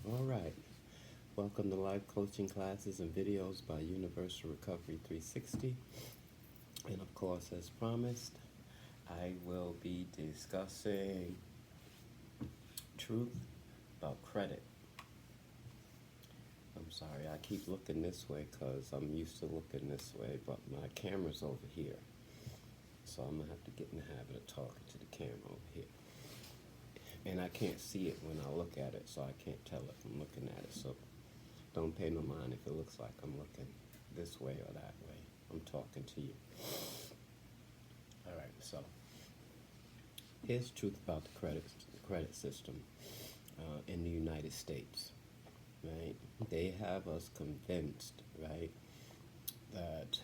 All right. Welcome to live coaching classes and videos by Universal Recovery 360. And of course, as promised, I will be discussing truth about credit. I'm sorry, I keep looking this way because I'm used to looking this way, but my camera's over here. So I'm going to have to get in the habit of talking to the camera over here. And I can't see it when I look at it, so I can't tell if I'm looking at it. So don't pay no mind if it looks like I'm looking this way or that way. I'm talking to you. All right, so here's the truth about the credit system in the United States, right? They have us convinced, right, that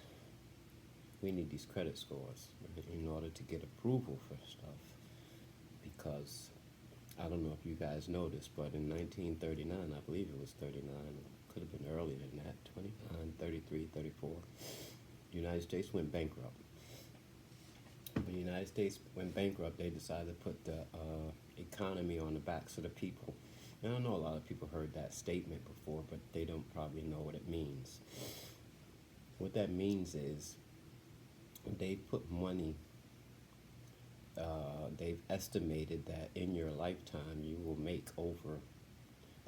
we need these credit scores, right, in order to get approval for stuff. Because I don't know if you guys noticed, but in 1939, I believe it was 39, could have been earlier than that, 29, 33, 34, the United States went bankrupt. When the United States went bankrupt, they decided to put the economy on the backs of the people. And I know a lot of people heard that statement before, but they don't probably know what it means. What that means is they put money, they've estimated that in your lifetime you will make over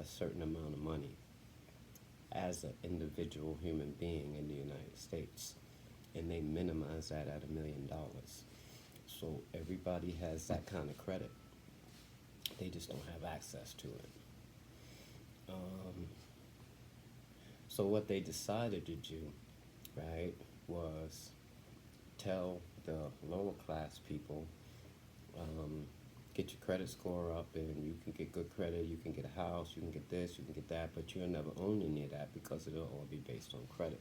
a certain amount of money as an individual human being in the United States. And they minimize that at $1 million. So everybody has that kind of credit. They just don't have access to it. So what they decided to do, right, was tell the lower class people, get your credit score up and you can get good credit, you can get a house, you can get this, you can get that, but you'll never own any of that because it'll all be based on credit.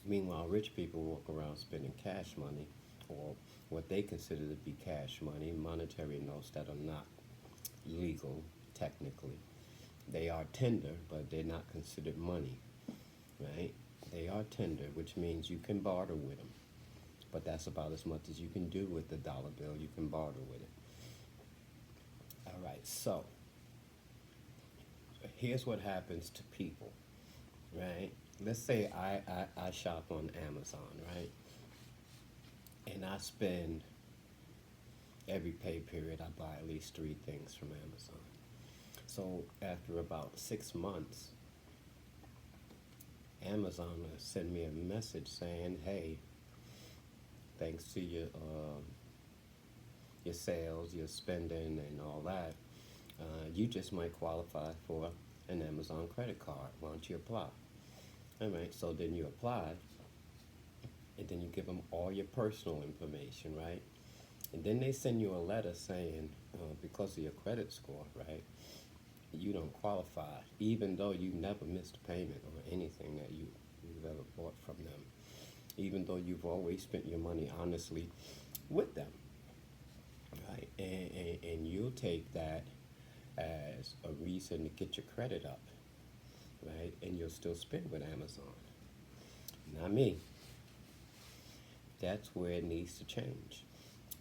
Meanwhile, rich people walk around spending cash money, or what they consider to be cash money, monetary notes that are not legal, technically. They are tender, but they're not considered money, right? They are tender, which means you can barter with them. But that's about as much as you can do with the dollar bill. You can barter with it. All right, so here's what happens to people, right? Let's say I shop on Amazon, right? And I spend every pay period, I buy at least 3 things from Amazon. So after about 6 months, Amazon will send me a message saying, hey, thanks to your sales, your spending, and all that, you just might qualify for an Amazon credit card. Why don't you apply? All right, so then you apply, and then you give them all your personal information, right? And then they send you a letter saying, because of your credit score, right, you don't qualify, even though you never missed a payment or anything that you've ever bought from them, even though you've always spent your money honestly with them, right? And you'll take that as a reason to get your credit up, right? And you'll still spend with Amazon. Not me. That's where it needs to change.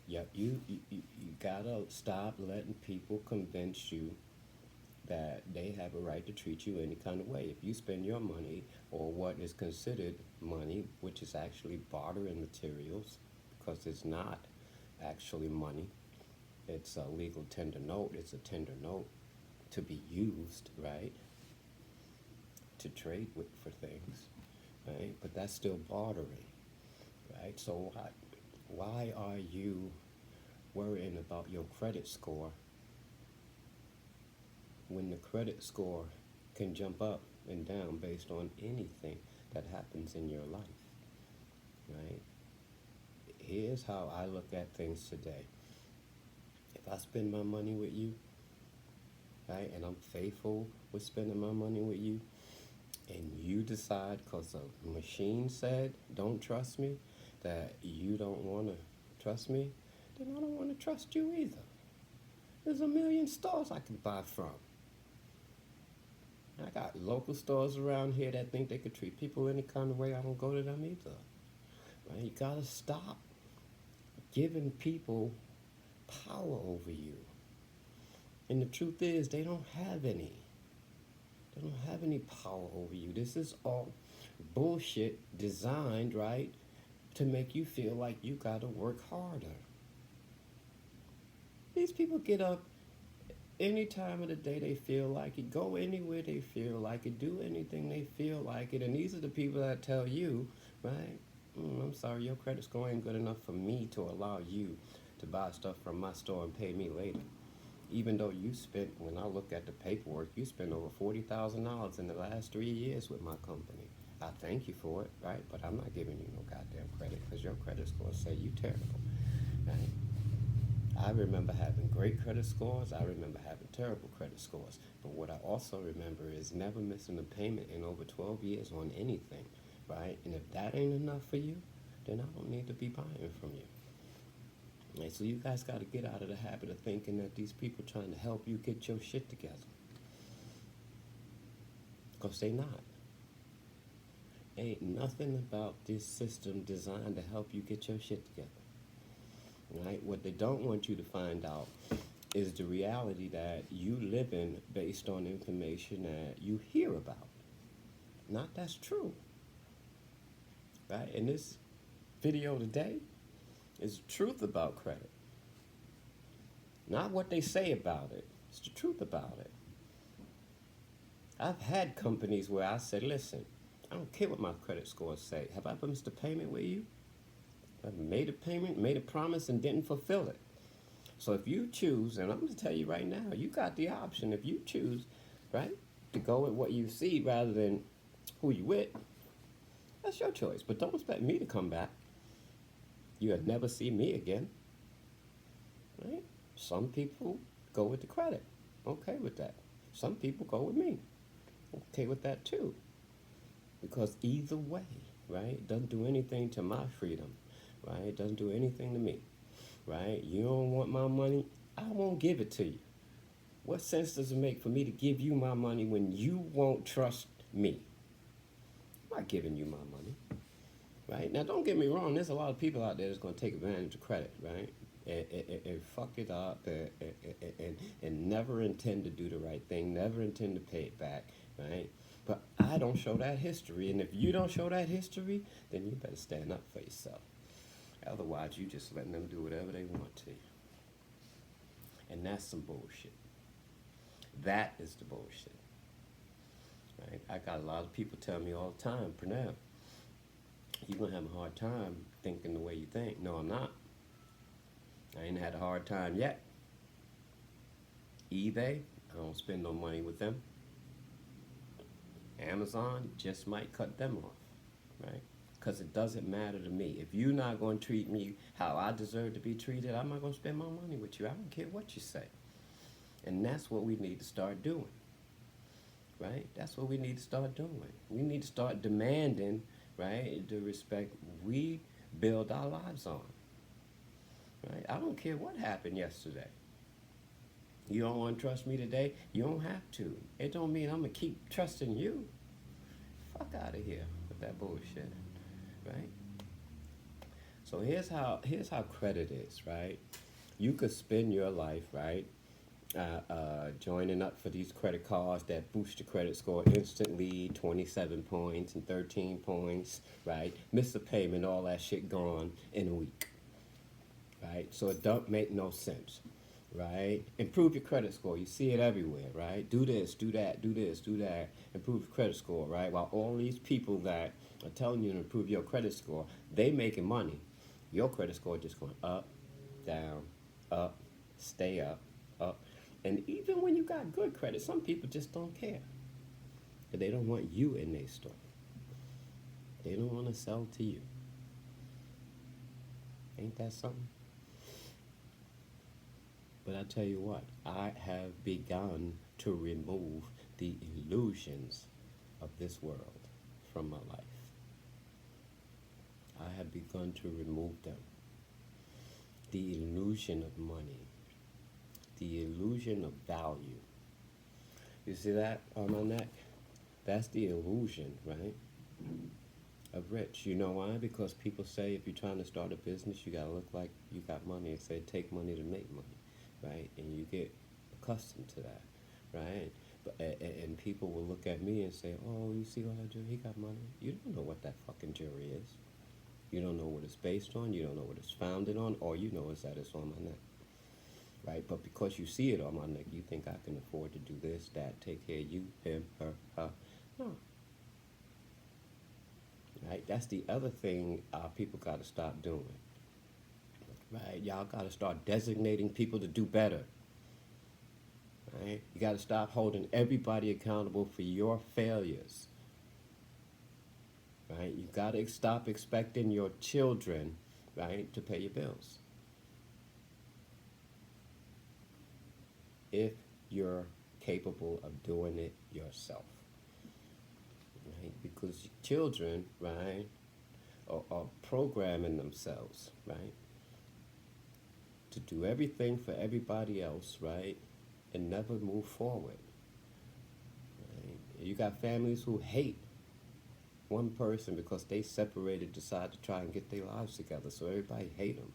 Yep, you gotta stop letting people convince you that they have a right to treat you any kind of way. If you spend your money, or what is considered money, which is actually barter and materials, because it's not actually money, it's a legal tender note, it's a tender note to be used, right, to trade with for things, right, but that's still bartering, right? So why are you worrying about your credit score when the credit score can jump up and down based on anything that happens in your life, right? Here's how I look at things today. If I spend my money with you, right, and I'm faithful with spending my money with you, and you decide because a machine said don't trust me, that you don't want to trust me, then I don't want to trust you either. There's a million stores I can buy from. I got local stores around here that think they could treat people any kind of way. I don't go to them either. Right? You gotta stop giving people power over you. And the truth is, they don't have any. They don't have any power over you. This is all bullshit designed, right, to make you feel like you gotta work harder. These people get up any time of the day they feel like it, go anywhere they feel like it, do anything they feel like it, and these are the people that tell you, right, I'm sorry, your credit score ain't good enough for me to allow you to buy stuff from my store and pay me later. Even though you spent, when I look at the paperwork, you spent over $40,000 in the last 3 years with my company. I thank you for it, right? But I'm not giving you no goddamn credit because your credit score say you terrible, right? I remember having great credit scores. I remember having terrible credit scores. But what I also remember is never missing a payment in over 12 years on anything, right? And if that ain't enough for you, then I don't need to be buying from you. Right, so you guys got to get out of the habit of thinking that these people trying to help you get your shit together. Because they not. Ain't nothing about this system designed to help you get your shit together. Right? What they don't want you to find out is the reality that you live in based on information that you hear about. Not that's true. Right? In this video today is the truth about credit. Not what they say about it. It's the truth about it. I've had companies where I said, listen, I don't care what my credit scores say. Have I missed a payment with you? I've made a payment, made a promise, and didn't fulfill it. So if you choose, and I'm going to tell you right now, you got the option. If you choose, right, to go with what you see rather than who you with, that's your choice. But don't expect me to come back. You'll never see me again. Right? Some people go with the credit. Okay with that. Some people go with me. Okay with that too. Because either way, right, it doesn't do anything to my freedom. Right? It doesn't do anything to me. Right? You don't want my money, I won't give it to you. What sense does it make for me to give you my money when you won't trust me? I'm not giving you my money. Right? Now, don't get me wrong. There's a lot of people out there that's going to take advantage of credit, right? And fuck it up and never intend to do the right thing, never intend to pay it back, right? But I don't show that history. And if you don't show that history, then you better stand up for yourself. Otherwise, you just letting them do whatever they want to you. And that's some bullshit. That is the bullshit. Right? I got a lot of people tell me all the time, Pernell, you're going to have a hard time thinking the way you think. No, I'm not. I ain't had a hard time yet. eBay, I don't spend no money with them. Amazon just might cut them off, right? Because it doesn't matter to me. If you're not going to treat me how I deserve to be treated, I'm not going to spend my money with you. I don't care what you say. And that's what we need to start doing, right? That's what we need to start doing. We need to start demanding, right, the respect we build our lives on, right? I don't care what happened yesterday. You don't want to trust me today? You don't have to. It don't mean I'm going to keep trusting you. Fuck out of here with that bullshit, right? So here's how credit is, right? You could spend your life, right, joining up for these credit cards that boost your credit score instantly, 27 points and 13 points, right? Miss a payment, all that shit gone in a week, right? So it don't make no sense, right? Improve your credit score. You see it everywhere, right? Do this, do that, do this, do that. Improve your credit score, right? While all these people that are telling you to improve your credit score, they making money. Your credit score just going up, down, up, stay up, up. And even when you got good credit, some people just don't care. They don't want you in their store. They don't want to sell to you. Ain't that something? But I tell you what, I have begun to remove the illusions of this world from my life. I have begun to remove them. The illusion of money. The illusion of value. You see that on my neck? That's the illusion, right? Of rich. You know why? Because people say if you're trying to start a business, you gotta look like you got money. They say take money to make money, right? And you get accustomed to that, right? And people will look at me and say, "Oh, you see all that jewelry? He got money." You don't know what that fucking jewelry is. You don't know what it's based on. You don't know what it's founded on. All you know is that it's on my neck, right? But because you see it on my neck, you think I can afford to do this, that, take care of you, him, her. No, right? That's the other thing people got to stop doing, right? Y'all got to start designating people to do better, right? You got to stop holding everybody accountable for your failures, right? You got to stop expecting your children, right, to pay your bills. If you're capable of doing it yourself, right? Because children, right, are programming themselves, right, to do everything for everybody else, right, and never move forward. Right? You got families who hate one person because they separated, decide to try and get their lives together, so everybody hate them.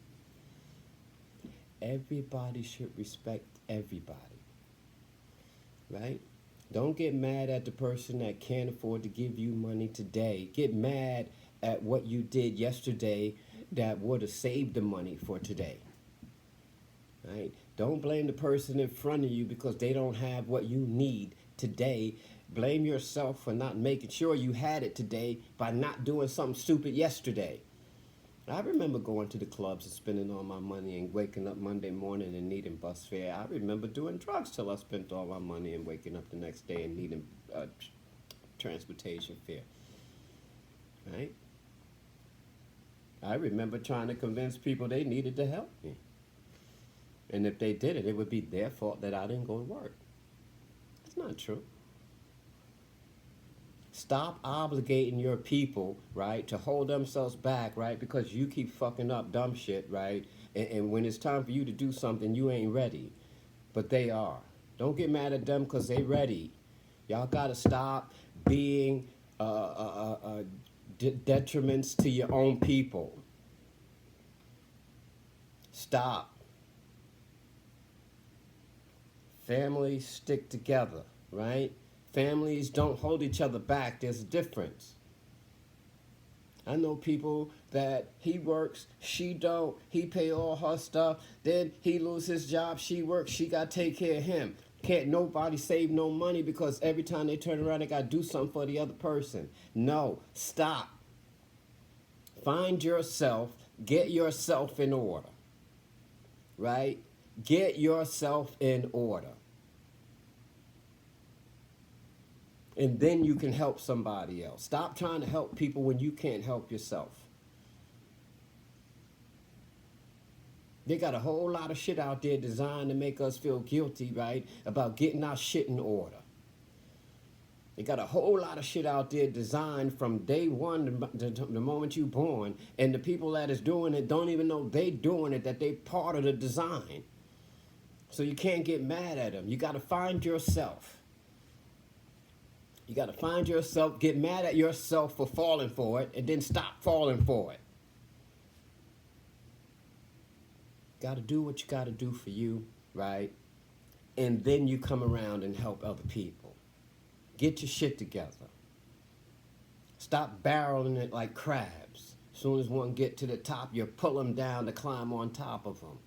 Everybody should respect everybody, right? Don't get mad at the person that can't afford to give you money today. Get mad at what you did yesterday that would have saved the money for today, right? Don't blame the person in front of you because they don't have what you need today. Blame yourself for not making sure you had it today by not doing something stupid yesterday. I remember going to the clubs and spending all my money and waking up Monday morning and needing bus fare. I remember doing drugs till I spent all my money and waking up the next day and needing transportation fare. Right? I remember trying to convince people they needed to help me. And if they did it, it would be their fault that I didn't go to work. That's not true. Stop obligating your people, right, to hold themselves back, right, because you keep fucking up dumb shit, right, and when it's time for you to do something, you ain't ready, but they are. Don't get mad at them because they ready. Y'all got to stop being detriments to your own people. Stop. Families stick together, right? Families don't hold each other back. There's a difference. I know people that he works, she don't, he pay all her stuff, then he lose his job, she works, she got to take care of him. Can't nobody save no money because every time they turn around, they got to do something for the other person. No, stop. Find yourself, get yourself in order, right? Get yourself in order. And then you can help somebody else. Stop trying to help people when you can't help yourself. They got a whole lot of shit out there designed to make us feel guilty, right, about getting our shit in order. They got a whole lot of shit out there designed from day one, the moment you're born, and the people that is doing it don't even know they doing it, that they part of the design. So you can't get mad at them. You got to find yourself. You got to find yourself, get mad at yourself for falling for it, and then stop falling for it. Got to do what you got to do for you, right? And then you come around and help other people. Get your shit together. Stop barreling it like crabs. As soon as one get to the top, you pull them down to climb on top of them.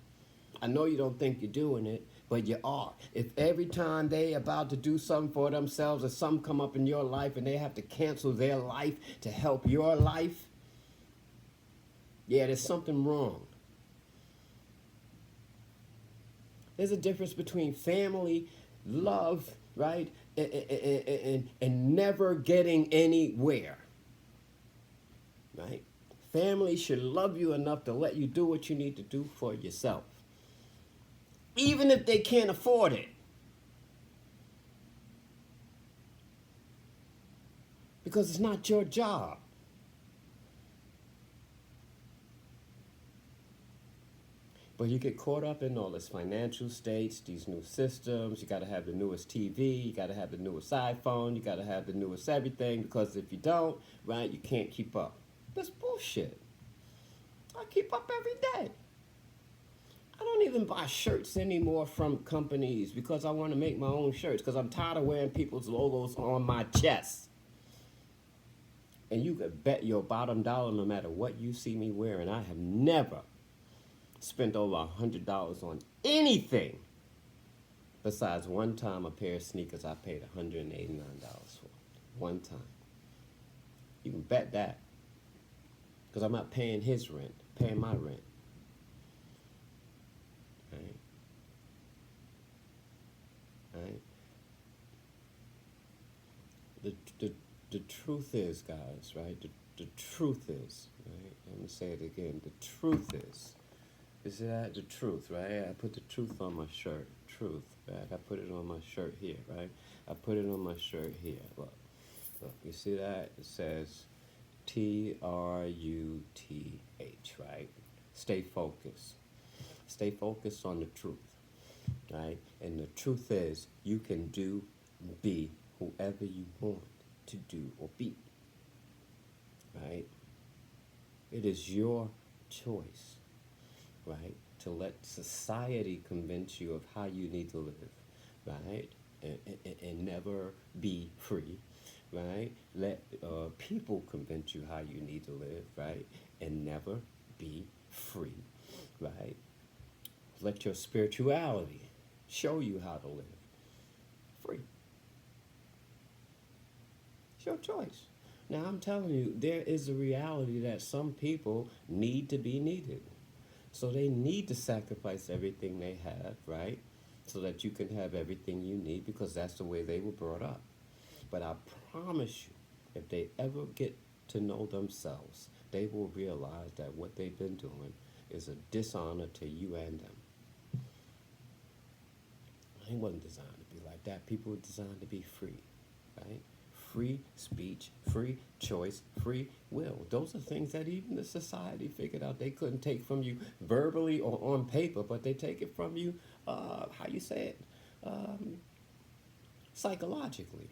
I know you don't think you're doing it, but you are. If every time they about to do something for themselves or something come up in your life and they have to cancel their life to help your life, yeah, there's something wrong. There's a difference between family, love, right, and never getting anywhere, right? Family should love you enough to let you do what you need to do for yourself, even if they can't afford it. Because it's not your job. But you get caught up in all this financial states, these new systems. You got to have the newest TV. You got to have the newest iPhone. You got to have the newest everything. Because if you don't, right, you can't keep up. That's bullshit. I keep up every day. I don't even buy shirts anymore from companies because I want to make my own shirts because I'm tired of wearing people's logos on my chest. And you could bet your bottom dollar, no matter what you see me wearing, I have never spent over $100 on anything besides one time a pair of sneakers I paid $189 for. One time. You can bet that. Because I'm not paying his rent, paying my rent. Right? Right? The, the, the truth is, guys, right? The truth is, right? Let me say it again. The truth is that the truth, right? I put the truth on my shirt. Truth, right? I put it on my shirt here, right? I put it on my shirt here. Look, you see that? It says TRUTH, right? Stay focused. Stay focused on the truth, right? And the truth is, you can do, be whoever you want to do or be, right? It is your choice, right? To let society convince you of how you need to live, right? And never be free, right? Let people convince you how you need to live, right? And never be free, right? Let your spirituality show you how to live free. It's your choice. Now, I'm telling you, there is a reality that some people need to be needed. So they need to sacrifice everything they have, right? So that you can have everything you need because that's the way they were brought up. But I promise you, if they ever get to know themselves, they will realize that what they've been doing is a dishonor to you and them. It wasn't designed to be like that. People were designed to be free, right? Free speech, free choice, free will. Those are things that even the society figured out they couldn't take from you verbally or on paper, but they take it from you, how you say it, psychologically.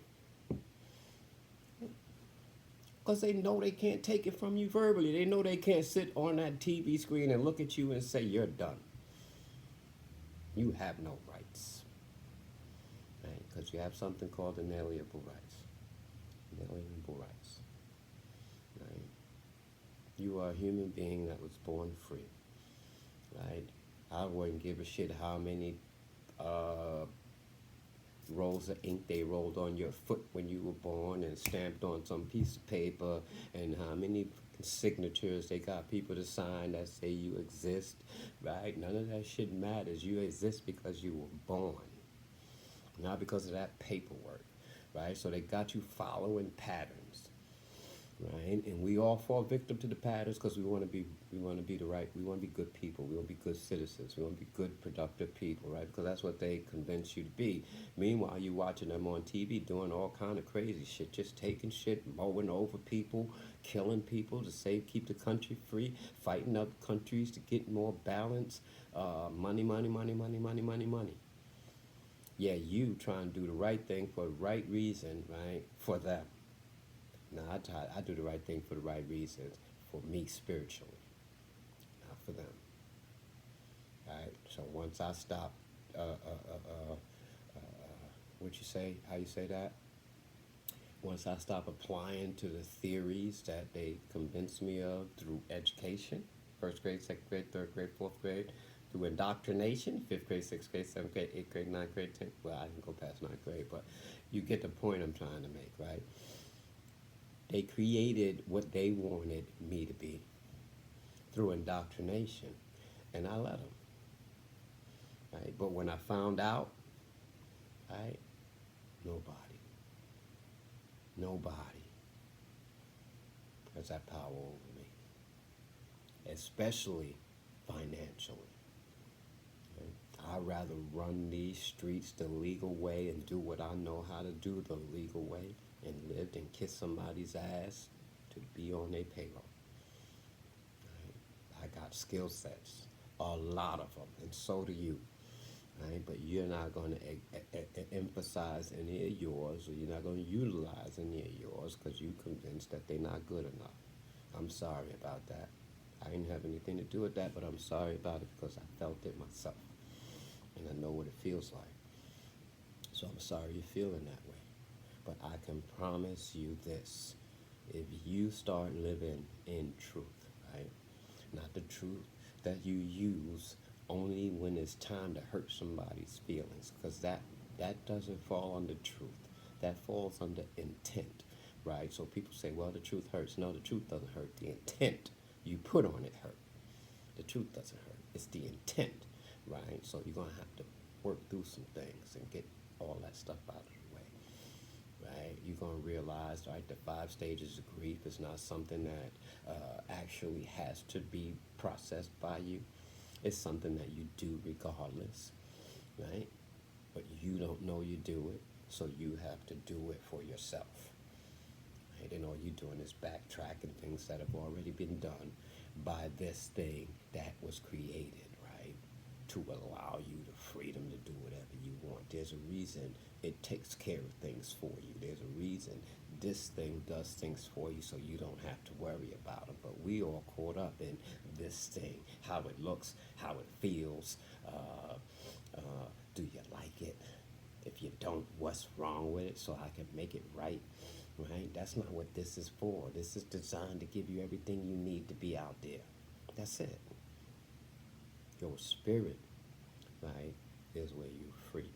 Because they know they can't take it from you verbally. They know they can't sit on that TV screen and look at you and say, you're done. You have no rights. Right? Because you have something called inalienable rights. Inalienable rights. Right? You are a human being that was born free. Right? I wouldn't give a shit how many rolls of ink they rolled on your foot when you were born and stamped on some piece of paper, and how many signatures they got people to sign that say you exist, right? None of that shit matters. You exist because you were born, not because of that paperwork, right? So they got you following patterns, right? And we all fall victim to the patterns because we want to be the right, we want to be good people, we want to be good citizens, we want to be good productive people, right? Because that's what they convince you to be. Meanwhile, you watching them on TV doing all kind of crazy shit, just taking shit, mowing over people, killing people to keep the country free, fighting other countries to get more balance, money, money, money, money, money, money, money. Yeah, you trying to do the right thing for the right reason, right? For them. Now, I do the right thing for the right reasons, for me spiritually, not for them. Right? So once I stop, what you say, how you say that? Once I stop applying to the theories that they convince me of through education, first grade, second grade, third grade, fourth grade, through indoctrination, fifth grade, sixth grade, seventh grade, eighth grade, ninth grade, 10th, well, I didn't go past ninth grade, but you get the point I'm trying to make, right? They created what they wanted me to be through indoctrination, and I let them. Right? But when I found out, right, nobody has that power over me, especially financially. Right? I'd rather run these streets the legal way and do what I know how to do the legal way and live and kiss somebody's ass to be on their payroll. Right? I got skill sets, a lot of them, and so do you. Right? But you're not going to emphasize any of yours, or you're not going to utilize any of yours because you're convinced that they're not good enough. I'm sorry about that. I didn't have anything to do with that, but I'm sorry about it because I felt it myself. And I know what it feels like. So I'm sorry you're feeling that way. But I can promise you this. If you start living in truth, right? Not the truth that you use only when it's time to hurt somebody's feelings, because that doesn't fall under truth. That falls under intent, right? So people say, well, the truth hurts. No, the truth doesn't hurt. The intent you put on it hurt. The truth doesn't hurt. It's the intent, right? So you're going to have to work through some things and get all that stuff out of the way, right? You're going to realize, right, the 5 stages of grief is not something that actually has to be processed by you. It's something that you do regardless, right? But you don't know you do it, so you have to do it for yourself. Right? And all you're doing is backtracking things that have already been done by this thing that was created, right? To allow you the freedom to do whatever you want. There's a reason it takes care of things for you. There's a reason this thing does things for you so you don't have to worry about them. But we all caught up in this thing, how it looks, how it feels. Do you like it? If you don't, what's wrong with it so I can make it right? Right? That's not what this is for. This is designed to give you everything you need to be out there. That's it. Your spirit, right, is where you're free.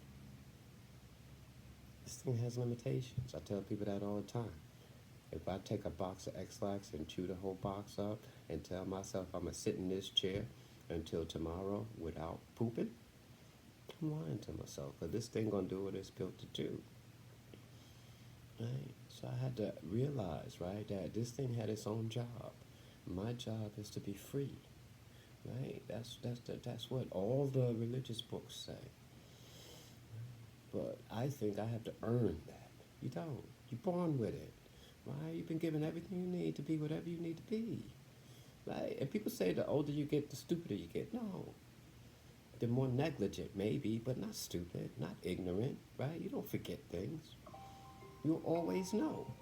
This thing has limitations. I tell people that all the time. If I take a box of X-Lax and chew the whole box up and tell myself I'm going to sit in this chair until tomorrow without pooping, I'm lying to myself, because this thing going to do what it's built to do. Right? So I had to realize, right, that this thing had its own job. My job is to be free. Right? That's what all the religious books say. But I think I have to earn that. You don't. You're born with it. Right? You've been given everything you need to be whatever you need to be. Right? And people say the older you get, the stupider you get. No. They're more negligent, maybe, but not stupid, not ignorant, right? You don't forget things. You'll always know.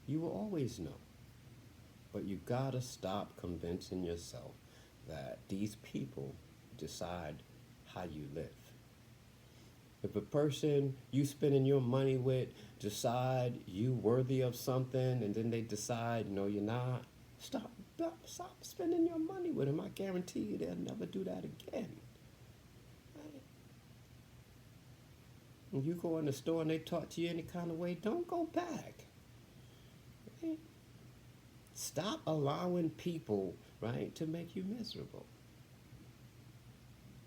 You will always know. But you gotta stop convincing yourself that these people decide how you live. If a person you spending your money with decide you worthy of something and then they decide, no, you're not, stop spending your money with them. I guarantee you they'll never do that again. Right? When you go in the store and they talk to you any kind of way, don't go back. Right? Stop allowing people, right, to make you miserable.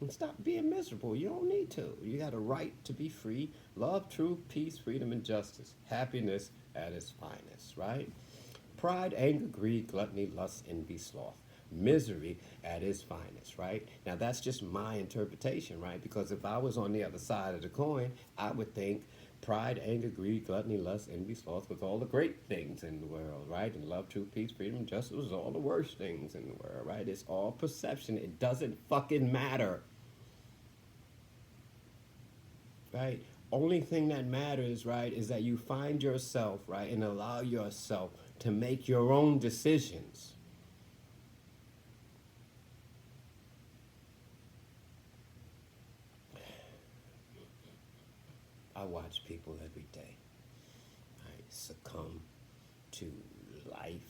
And stop being miserable. You don't need to. You got a right to be free. Love, truth, peace, freedom, and justice. Happiness at its finest, right? Pride, anger, greed, gluttony, lust, envy, sloth. Misery at its finest, right? Now that's just my interpretation, right? Because if I was on the other side of the coin, I would think pride, anger, greed, gluttony, lust, envy, sloth was all the great things in the world, right? And love, truth, peace, freedom, and justice was all the worst things in the world, right? It's all perception. It doesn't fucking matter. Right? Only thing that matters, right, is that you find yourself, right, and allow yourself to make your own decisions. I watch people every day, right, succumb to life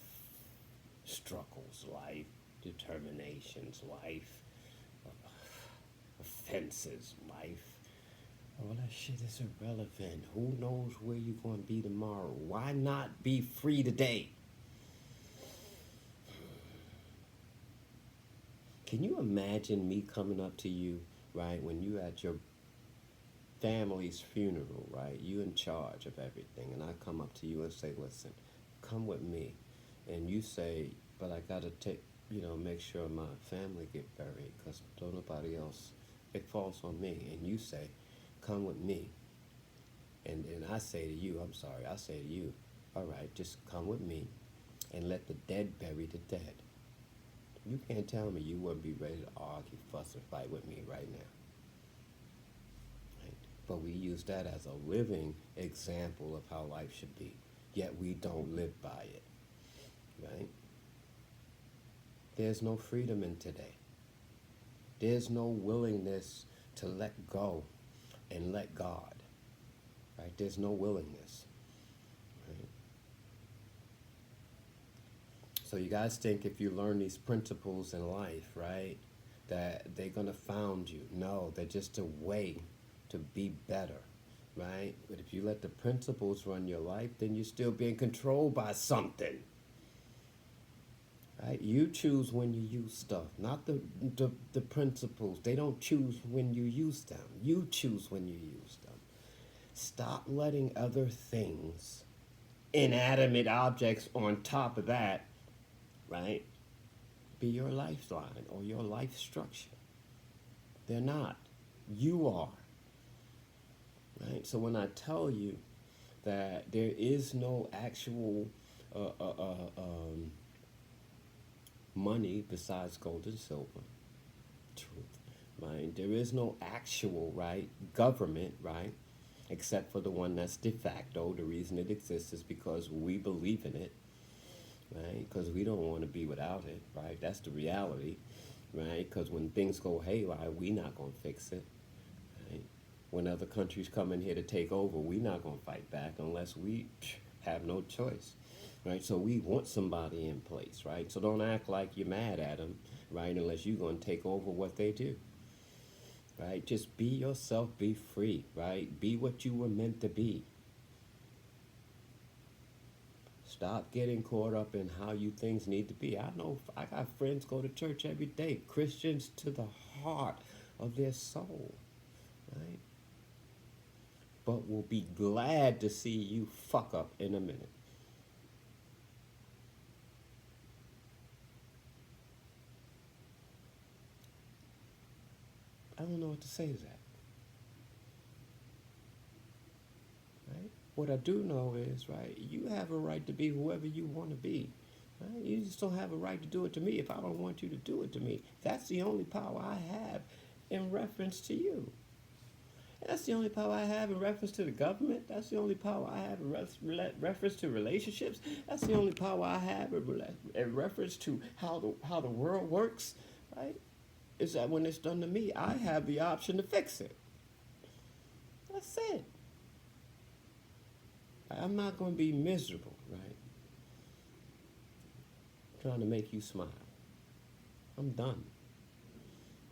struggles, life determinations, life offenses, life. All that shit is irrelevant. Who knows where you're going to be tomorrow? Why not be free today? Can you imagine me coming up to you, right, when you at your family's funeral, right? You in charge of everything. And I come up to you and say, listen, come with me. And you say, but I got to make sure my family get buried because don't nobody else, it falls on me. And you say, come with me. And then I say to you, all right, just come with me and let the dead bury the dead. You can't tell me you wouldn't be ready to argue, fuss, and fight with me right now. Right? But we use that as a living example of how life should be. Yet we don't live by it. Right? There's no freedom in today. There's no willingness to let go and let God. Right? There's no willingness. Right? So you guys think if you learn these principles in life, right, that they're going to found you. No, they're just a way to be better, right? But if you let the principles run your life, then you're still being controlled by something. Right? You choose when you use stuff, not the principles. They don't choose when you use them. You choose when you use them. Stop letting other things, inanimate objects on top of that, right, be your lifeline or your life structure. They're not. You are. Right? So when I tell you that there is no actual money besides gold and silver, truth, right? There is no actual, right, government, right, except for the one that's de facto. The reason it exists is because we believe in it, right? Because we don't want to be without it, right? That's the reality, right? Because when things go haywire, we not going to fix it, right? When other countries come in here to take over, we not going to fight back unless we have no choice, right? So we want somebody in place, right? So don't act like you're mad at them, right? Unless you're going to take over what they do, right? Just be yourself, be free, right? Be what you were meant to be. Stop getting caught up in how you things need to be. I know I got friends go to church every day, Christians to the heart of their soul, right? But will be glad to see you fuck up in a minute. I don't know what to say to that. Right? What I do know is, right, you have a right to be whoever you want to be. Right? You just don't have a right to do it to me if I don't want you to do it to me. That's the only power I have in reference to you. That's the only power I have in reference to the government. That's the only power I have in reference to relationships. That's the only power I have in reference to how the world works, right? Is that when it's done to me, I have the option to fix it. That's it. I'm not going to be miserable, right? Trying to make you smile. I'm done.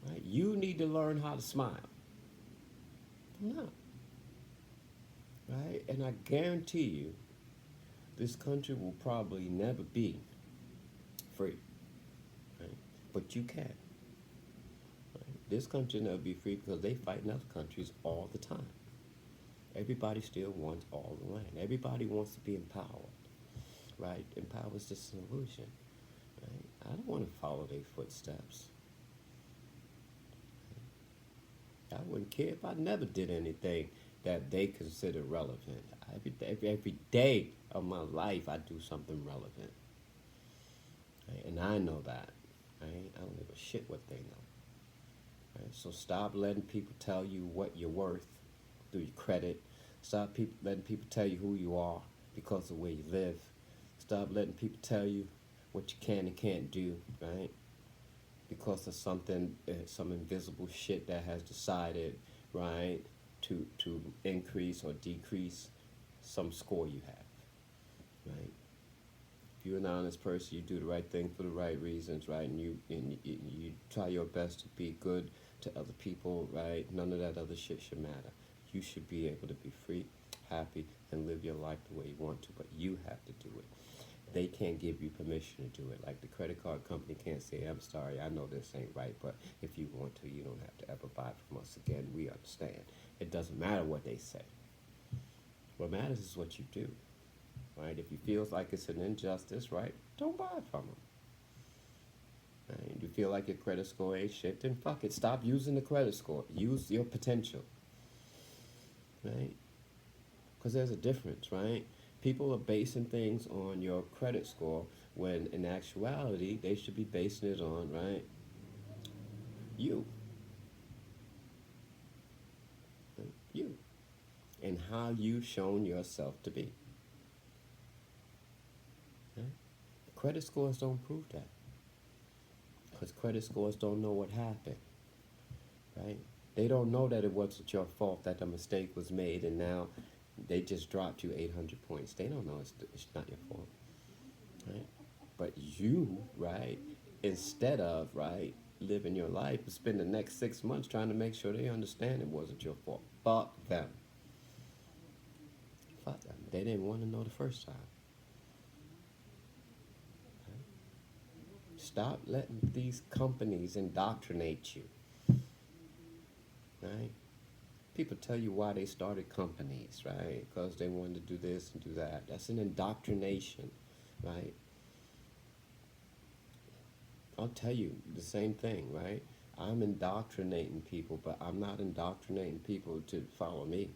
Right? You need to learn how to smile. I'm not. Right? And I guarantee you, this country will probably never be free. Right? But you can. Right? This country will never be free because they fight in other countries all the time. Everybody still wants all the land. Everybody wants to be empowered. Right? And power is just an illusion. Right? I don't want to follow their footsteps. I wouldn't care if I never did anything that they consider relevant. Every day of my life, I do something relevant. Right? And I know that. Right? I don't give a shit what they know. Right? So stop letting people tell you what you're worth through your credit. Stop letting people tell you who you are because of where you live. Stop letting people tell you what you can and can't do, right? Because of something, some invisible shit that has decided, right, to increase or decrease some score you have, right? If you're an honest person, you do the right thing for the right reasons, right, and you try your best to be good to other people, right? None of that other shit should matter. You should be able to be free, happy, and live your life the way you want to, but you have to do it. They can't give you permission to do it. Like the credit card company can't say, I'm sorry, I know this ain't right, but if you want to, you don't have to ever buy from us again. We understand. It doesn't matter what they say. What matters is what you do, right? If you feel like it's an injustice, right, don't buy from them. Right? You feel like your credit score ain't shit, then fuck it. Stop using the credit score. Use your potential, right? Because there's a difference, right? People are basing things on your credit score when in actuality they should be basing it on, right, you. Right? You. And how you've shown yourself to be. Right? Credit scores don't prove that. Because credit scores don't know what happened, right? They don't know that it wasn't your fault, that the mistake was made, and now they just dropped you 800 points. They don't know it's not your fault, right? But you, right, instead of, right, living your life, spend the next 6 months trying to make sure they understand it wasn't your fault. Fuck them. Fuck them. They didn't want to know the first time. Stop letting these companies indoctrinate you, right? People tell you why they started companies, right? Because they wanted to do this and do that. That's an indoctrination, right? I'll tell you the same thing, right? I'm indoctrinating people, but I'm not indoctrinating people to follow me.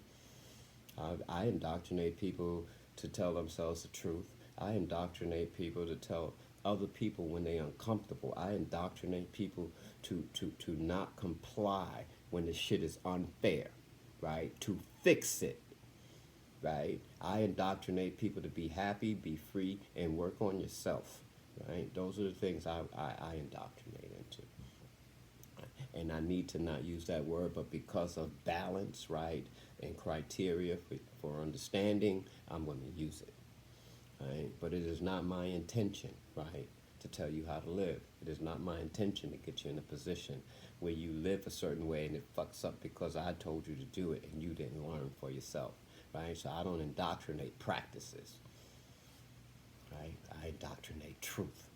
I indoctrinate people to tell themselves the truth. I indoctrinate people to tell other people when they're uncomfortable. I indoctrinate people to not comply when the shit is unfair, right? To fix it, right? I indoctrinate people to be happy, be free, and work on yourself, right? Those are the things I indoctrinate into. And I need to not use that word, but because of balance, right, and criteria for understanding, I'm going to use it, right? But it is not my intention, right, to tell you how to live. It is not my intention to get you in a position where you live a certain way and it fucks up because I told you to do it and you didn't learn for yourself, right? So I don't indoctrinate practices, right? I indoctrinate truth.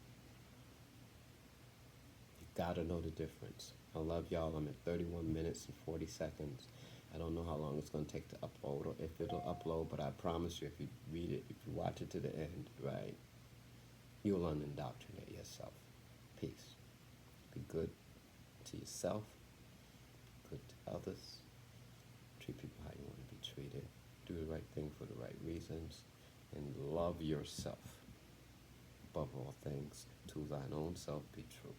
You gotta know the difference. I love y'all. I'm at 31 minutes and 40 seconds. I don't know how long it's going to take to upload or if it'll upload, but I promise you, if you read it, if you watch it to the end, right, you'll unindoctrinate yourself. Peace. Be good to yourself, good to others. Treat people how you want to be treated. Do the right thing for the right reasons. And love yourself. Above all things, to thine own self be true.